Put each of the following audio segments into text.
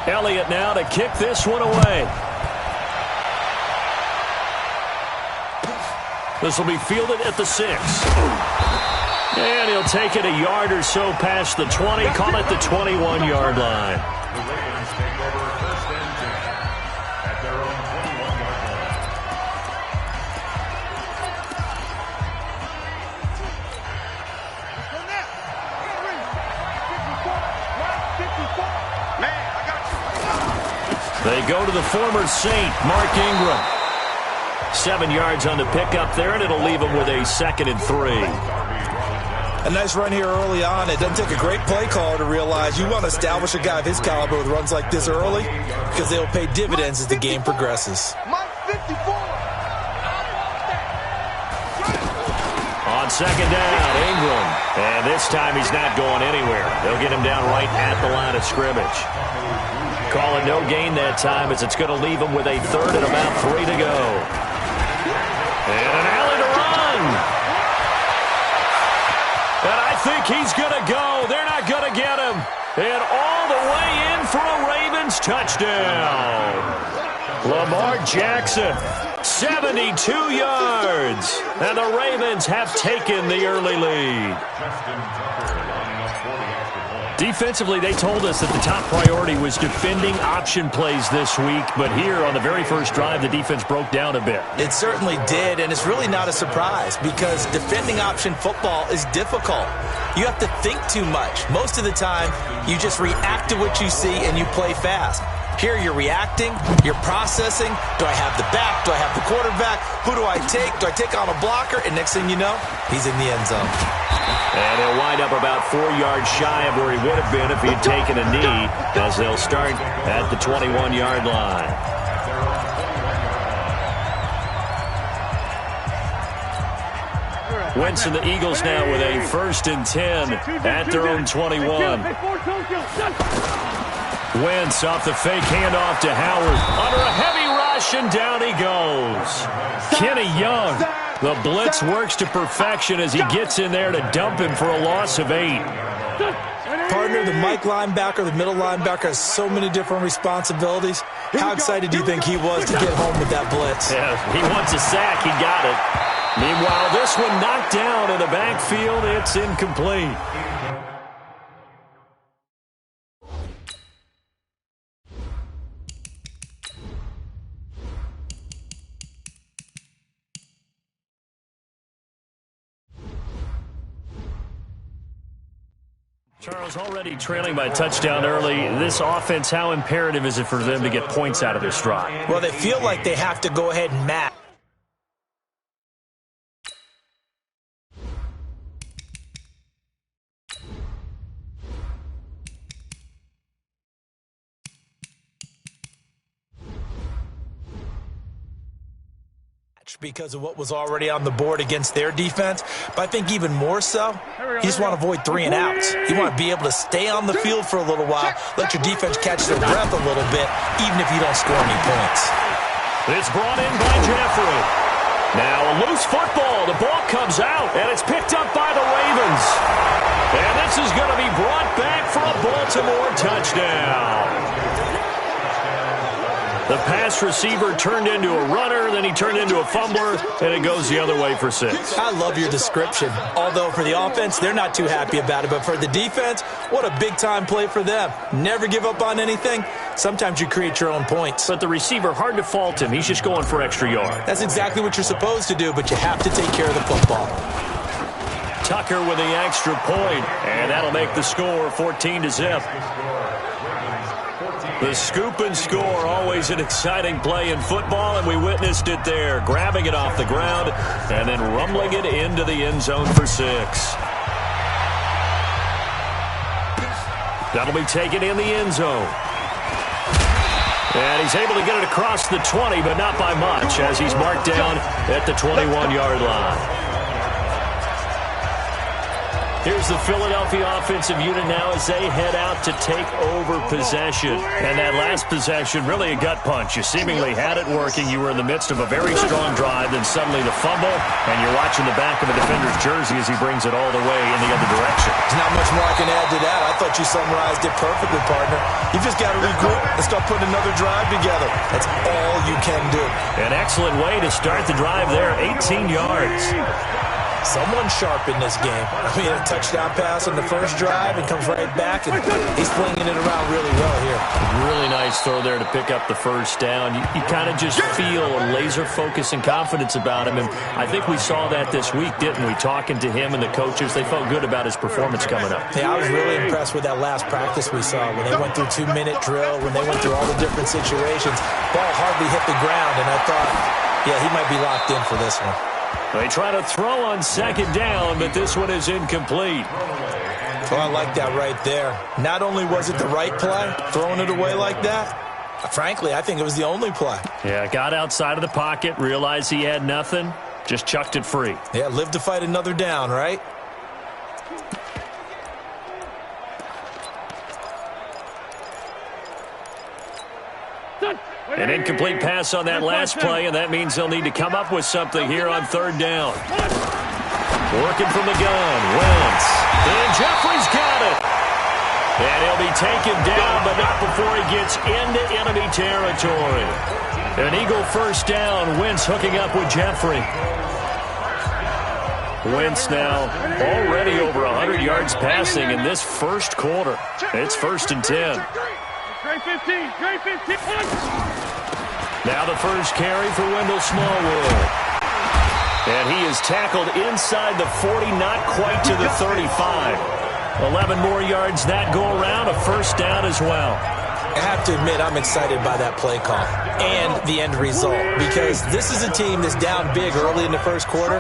Elliott now to kick this one away. This will be fielded at the 6. And he'll take it a yard or so past the 20, call it the 21-yard line. The Ravens take over 1st and 10 at their own 21-yard line. They go to the former Saint, Mark Ingram. 7 yards on the pickup there, and it'll leave him with a 2nd and 3. A nice run here early on. It doesn't take a great play caller to realize you want to establish a guy of his caliber with runs like this early because they'll pay dividends as the game progresses. On 2nd down, Ingram. And this time he's not going anywhere. They'll get him down right at the line of scrimmage. Call it no gain that time as it's going to leave him with a 3rd and about 3 to go. And an alley to run. And I think he's going to go. They're not going to get him. And all the way in for a Ravens touchdown. Lamar Jackson, 72 yards. And the Ravens have taken the early lead. Defensively, they told us that the top priority was defending option plays this week, but here on the very first drive, the defense broke down a bit. It certainly did, and it's really not a surprise because defending option football is difficult. You have to think too much. Most of the time, you just react to what you see and you play fast. Here you're reacting, you're processing. Do I have the back? Do I have the quarterback? Who do I take? Do I take on a blocker? And next thing you know, he's in the end zone. And he'll wind up about 4 yards shy of where he would have been if he'd taken a knee, as they'll start at the 21-yard line. Wentz and the Eagles now with a 1st and 10 at their own 21. Wentz off the fake handoff to Howard. Under a heavy rush, and down he goes. Kenny Young. The blitz works to perfection as he gets in there to dump him for a loss of 8. Partner, the Mike linebacker, the middle linebacker, has so many different responsibilities. How excited do you think he was to get home with that blitz? Yeah, he wants a sack. He got it. Meanwhile, this one knocked down in the backfield. It's incomplete. Charles, already trailing by a touchdown early. This offense, how imperative is it for them to get points out of this drive? Well, they feel like they have to go ahead and match. Because of what was already on the board against their defense. But I think even more so, you just want to avoid 3 and outs. You want to be able to stay on the field for a little while, let your defense catch their breath a little bit, even if you don't score any points. It's brought in by Jeffrey. Now a loose football. The ball comes out, and it's picked up by the Ravens. And this is going to be brought back for a Baltimore touchdown. The pass receiver turned into a runner, then he turned into a fumbler, and it goes the other way for 6. I love your description. Although for the offense, they're not too happy about it. But for the defense, what a big-time play for them. Never give up on anything. Sometimes you create your own points. But the receiver, hard to fault him. He's just going for extra yard. That's exactly what you're supposed to do, but you have to take care of the football. Tucker with the extra point, and that'll make the score 14-0. The scoop and score, always an exciting play in football, and we witnessed it there, grabbing it off the ground and then rumbling it into the end zone for 6. That'll be taken in the end zone. And he's able to get it across the 20, but not by much, as he's marked down at the 21-yard line. Here's the Philadelphia offensive unit now as they head out to take over possession. And that last possession, really a gut punch. You seemingly had it working. You were in the midst of a very strong drive, then suddenly the fumble, and you're watching the back of a defender's jersey as he brings it all the way in the other direction. There's not much more I can add to that. I thought you summarized it perfectly, partner. You just got to regroup and start putting another drive together. That's all you can do. An excellent way to start the drive there, 18 yards. Someone sharp in this game. I mean, a touchdown pass on the first drive and comes right back, and he's flinging it around really well here. Really nice throw there to pick up the first down. You kind of just feel a laser focus and confidence about him, and I think we saw that this week, didn't we? Talking to him and the coaches, they felt good about his performance coming up. Yeah, I was really impressed with that last practice we saw when they went through 2-minute drill, when they went through all the different situations. Ball hardly hit the ground, and I thought, yeah, he might be locked in for this one. They try to throw on second down, but this one is incomplete. Oh, I like that right there. Not only was it the right play, throwing it away like that, frankly, I think it was the only play. Yeah, got outside of the pocket, realized he had nothing, just chucked it free. Yeah, live to fight another down, right? An incomplete pass on that last play, and that means they'll need to come up with something here on third down. Working from the gun, Wentz. And Jeffrey's got it. And he'll be taken down, but not before he gets into enemy territory. An Eagle first down, Wentz hooking up with Jeffrey. Wentz now already over 100 yards passing in this first quarter. It's 1st and 10. Now the first carry for Wendell Smallwood. And he is tackled inside the 40, not quite to the 35. 11 more yards that go around, a first down as well. I have to admit, I'm excited by that play call and the end result, because this is a team that's down big early in the first quarter,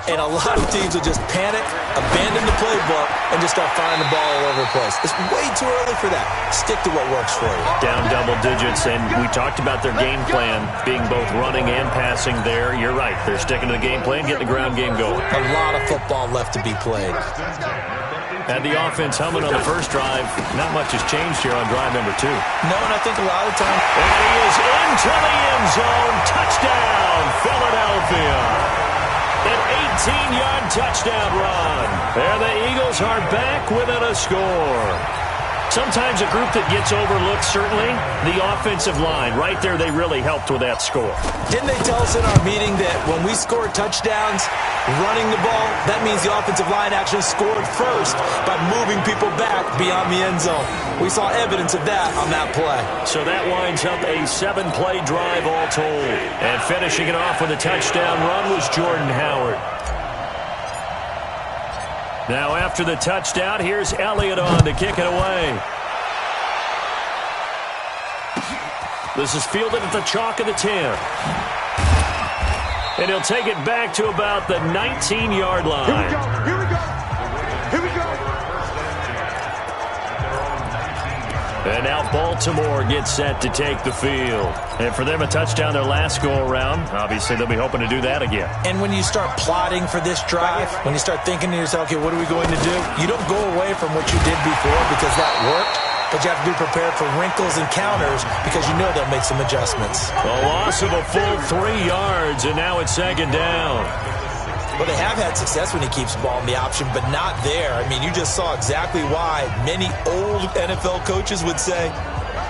and a lot of teams will just panic, abandon the playbook, and just start firing the ball all over the place. It's way too early for that. Stick to what works for you. Down double digits, and we talked about their game plan being both running and passing there. You're right. They're sticking to the game plan, getting the ground game going. A lot of football left to be played. And the offense humming on the first drive. Not much has changed here on drive number 2. No, and I think a lot of time. And he is into the end zone. Touchdown, Philadelphia. An 18-yard touchdown run. There the Eagles are back within a score. Sometimes a group that gets overlooked, certainly, the offensive line. Right there, they really helped with that score. Didn't they tell us in our meeting that when we score touchdowns running the ball, that means the offensive line actually scored first by moving people back beyond the end zone? We saw evidence of that on that play. So that winds up a 7-play drive all told. And finishing it off with a touchdown run was Jordan Howard. Now after the touchdown, here's Elliott on to kick it away. This is fielded at the chalk of the 10. And he'll take it back to about the 19-yard line. Here we go. And now Baltimore gets set to take the field. And for them, a touchdown their last go-around. Obviously, they'll be hoping to do that again. And when you start plotting for this drive, when you start thinking to yourself, okay, what are we going to do? You don't go away from what you did before because that worked, but you have to be prepared for wrinkles and counters because you know they'll make some adjustments. A loss of a full 3 yards, and now it's second down. Well, they have had success when he keeps the ball in the option, but not there. I mean, you just saw exactly why many old NFL coaches would say,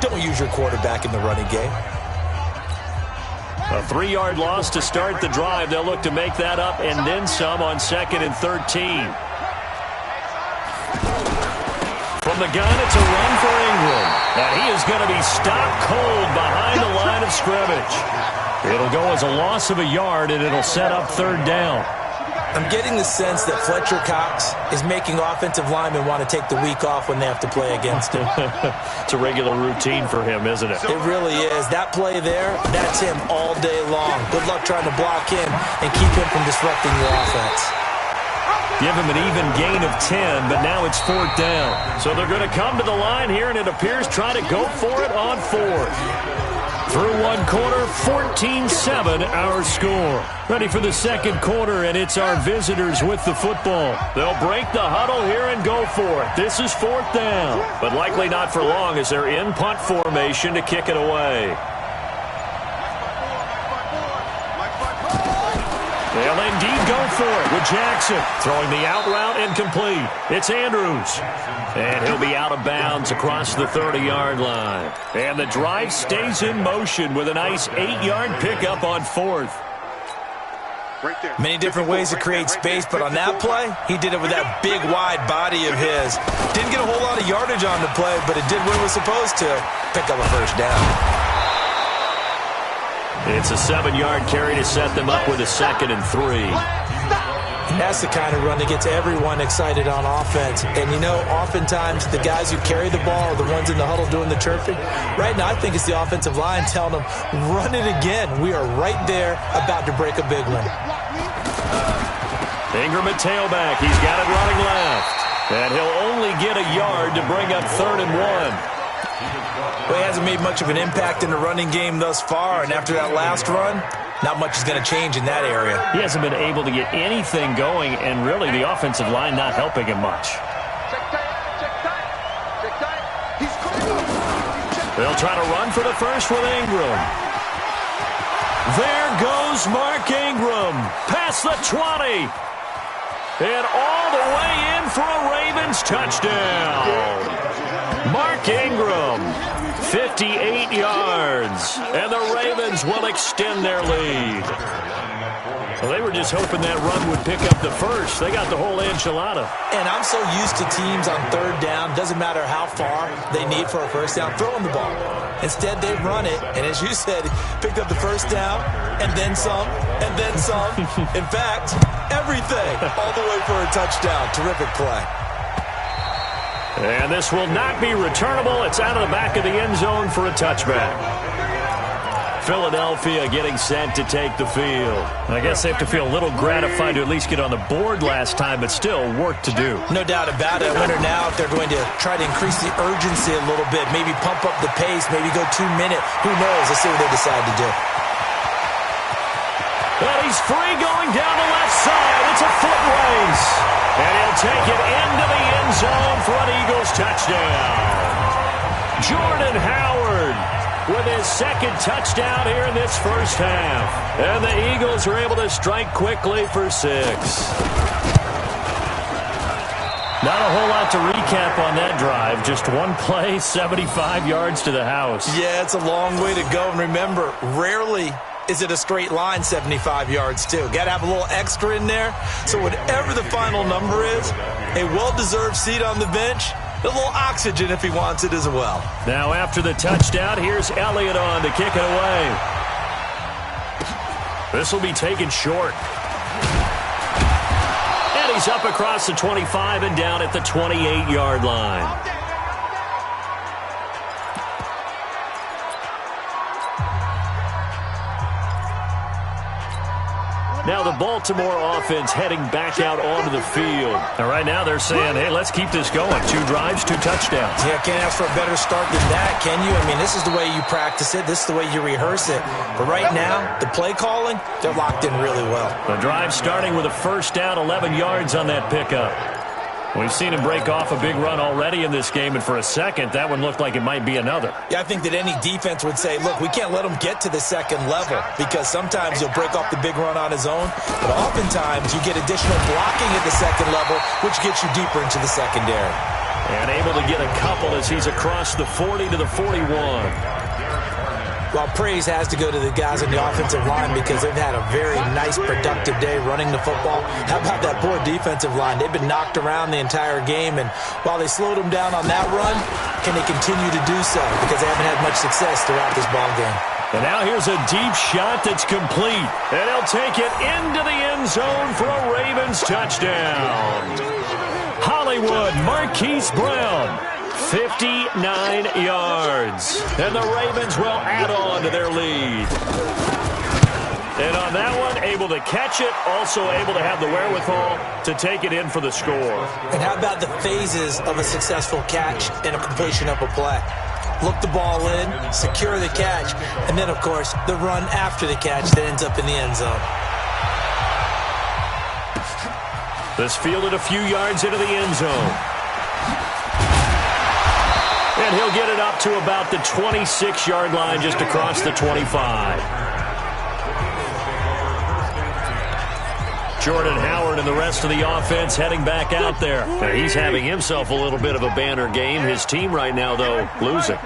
don't use your quarterback in the running game. A 3-yard loss to start the drive. They'll look to make that up and then some on 2nd and 13. From the gun, it's a run for Ingram. And he is going to be stopped cold behind the line of scrimmage. It'll go as a loss of a yard, and it'll set up third down. I'm getting the sense that Fletcher Cox is making offensive linemen want to take the week off when they have to play against him. It's a regular routine for him, isn't it? It really is. That play there, that's him all day long. Good luck trying to block him and keep him from disrupting your offense. Give him an even gain of 10, but now it's 4th down. So they're going to come to the line here, and it appears try to go for it on 4th. Through one quarter, 14-7 our score. Ready for the second quarter, and it's our visitors with the football. They'll break the huddle here and go for it. This is fourth down, but likely not for long as they're in punt formation to kick it away. They'll indeed go for it with Jackson. Throwing the out route incomplete. It's Andrews. And he'll be out of bounds across the 30-yard line. And the drive stays in motion with a nice 8-yard pickup on fourth. Many different ways to create space, but on that play, he did it with that big, wide body of his. Didn't get a whole lot of yardage on the play, but it did what it was supposed to. Pick up a first down. It's a 7-yard carry to set them up with a 2nd and 3. That's the kind of run that gets everyone excited on offense. And, you know, oftentimes the guys who carry the ball are the ones in the huddle doing the chirping. Right now, I think it's the offensive line telling them, run it again. We are right there about to break a big one. Ingram at tailback. He's got it running left. And he'll only get a yard to bring up 3rd and 1. Well, he hasn't made much of an impact in the running game thus far, and after that last run, not much is going to change in that area. He hasn't been able to get anything going, and really the offensive line not helping him much. They'll try to run for the first with Ingram. There goes Mark Ingram, past the 20. And all the way in for a Ravens touchdown. Mark Ingram, 58 yards, and the Ravens will extend their lead. Well, they were just hoping that run would pick up the first. They got the whole enchilada. And I'm so used to teams on 3rd down, doesn't matter how far they need for a first down, throwing the ball. Instead, they run it, and as you said, picked up the first down, and then some, and then some. In fact, everything, all the way for a touchdown. Terrific play. And this will not be returnable. It's out of the back of the end zone for a touchback. Philadelphia getting set to take the field. I guess they have to feel a little gratified to at least get on the board last time, but still work to do. No doubt about it. I wonder now if they're going to try to increase the urgency a little bit, maybe pump up the pace, maybe go 2-minute. Who knows? Let's see what they decide to do. Well, he's free going down the left side. It's a foot race. And he'll take it into the end zone for an Eagles touchdown. Jordan Howard with his 2nd touchdown here in this first half. And the Eagles are able to strike quickly for 6. Not a whole lot to recap on that drive. Just one play, 75 yards to the house. Yeah, it's a long way to go. And remember, rarely is it a straight line 75 yards, too. Got to have a little extra in there. So whatever the final number is, a well-deserved seat on the bench, a little oxygen if he wants it as well. Now after the touchdown, here's Elliott on to kick it away. This will be taken short. And he's up across the 25 and down at the 28-yard line. Now the Baltimore offense heading back out onto the field. And right now they're saying, hey, let's keep this going. 2 drives, 2 touchdowns. Yeah, can't ask for a better start than that, can you? I mean, this is the way you practice it. This is the way you rehearse it. But right now, the play calling, they're locked in really well. The drive starting with a first down, 11 yards on that pickup. We've seen him break off a big run already in this game, and for a second, that one looked like it might be another. Yeah, I think that any defense would say, look, we can't let him get to the second level because sometimes he'll break off the big run on his own, but oftentimes you get additional blocking at the second level, which gets you deeper into the secondary. And able to get a couple as he's across the 40 to the 41. Well, praise has to go to the guys on the offensive line because they've had a very nice, productive day running the football. How about that poor defensive line? They've been knocked around the entire game, and while they slowed them down on that run, can they continue to do so? Because they haven't had much success throughout this ball game. And now here's a deep shot that's complete. And he'll take it into the end zone for a Ravens touchdown. Hollywood Marquise Brown. 59 yards. And the Ravens will add on to their lead. And on that one, able to catch it, also able to have the wherewithal to take it in for the score. And how about the phases of a successful catch and a completion of a play? look the ball in, secure the catch, and then, of course, the run after the catch that ends up in the end zone. This fielded a few yards into the end zone. And he'll get it up to about the 26-yard line, just across the 25. Jordan Howard and the rest of the offense heading back out there. Now, he's having himself a little bit of a banner game. His team right now, though, losing.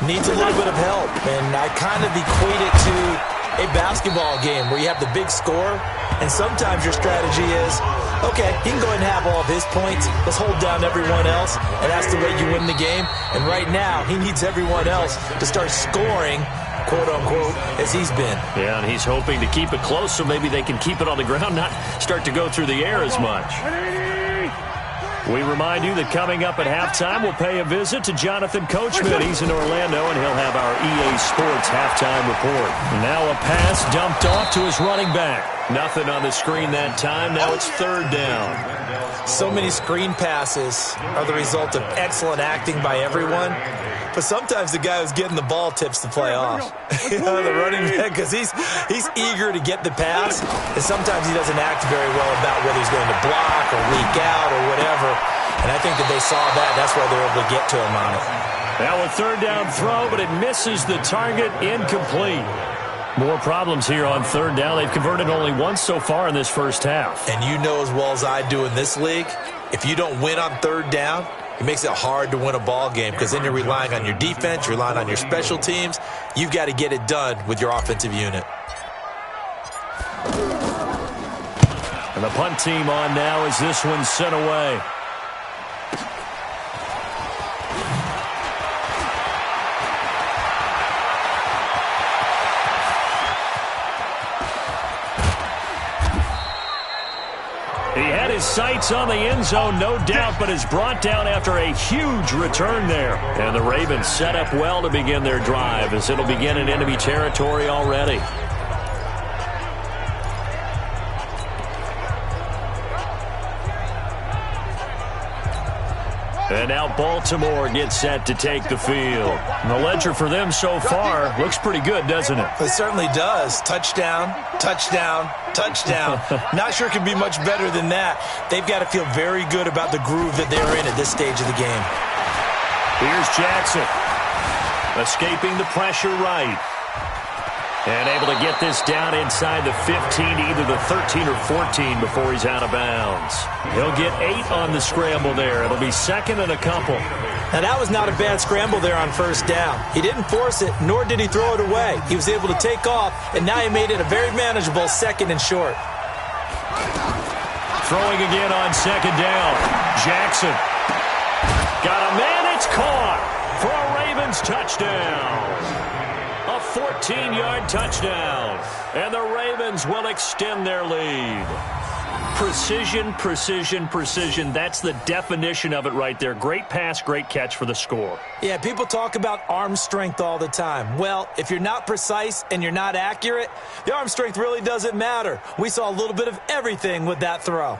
Needs a little bit of help, and I kind of equate it to a basketball game where you have the big score, and sometimes your strategy is, okay, he can go ahead and have all of his points. Let's hold down everyone else, and that's the way you win the game. And right now, he needs everyone else to start scoring, quote-unquote, as he's been. Yeah, and he's hoping to keep it close so maybe they can keep it on the ground, not start to go through the air as much. We remind you that coming up at halftime, we'll pay a visit to Jonathan Coachman. He's in Orlando, and he'll have our EA Sports halftime report. Now a pass dumped off to his running back. Nothing on the screen that time. Now it's third down. So many screen passes are the result of excellent acting by everyone. But sometimes the guy who's getting the ball tips the play off. The running back, because he's eager to get the pass, and sometimes he doesn't act very well about whether he's going to block or leak out or whatever. And I think that they saw that. That's why they were able to get to him on it. Now a third down throw, but it misses the target, incomplete. More problems here on third down. They've converted only once so far in this first half. And you know as well as I do in this league, if you don't win on third down, it makes it hard to win a ball game because then you're relying on your defense, you're relying on your special teams. You've got to get it done with your offensive unit. And the punt team on now as this one's sent away. He had his sights on the end zone, no doubt, but is brought down after a huge return there. And the Ravens set up well to begin their drive as it'll begin in enemy territory already. And now Baltimore gets set to take the field. And the ledger for them so far looks pretty good, doesn't it? It certainly does. Touchdown, touchdown, touchdown. Not sure it can be much better than that. They've got to feel very good about the groove that they're in at this stage of the game. Here's Jackson. Escaping the pressure right. And able to get this down inside the 15, either the 13 or 14 before he's out of bounds. He'll get 8 on the scramble there. It'll be second and a couple. Now, that was not a bad scramble there on first down. He didn't force it, nor did he throw it away. He was able to take off, and now he made it a very manageable second and short. Throwing again on second down. Jackson. Got a man. It's caught for a Ravens touchdown. A 14-yard touchdown, and the Ravens will extend their lead. Precision, precision, precision. That's the definition of it right there. Great pass, great catch for the score. Yeah, people talk about arm strength all the time. Well, if you're not precise and you're not accurate, the arm strength really doesn't matter. We saw a little bit of everything with that throw.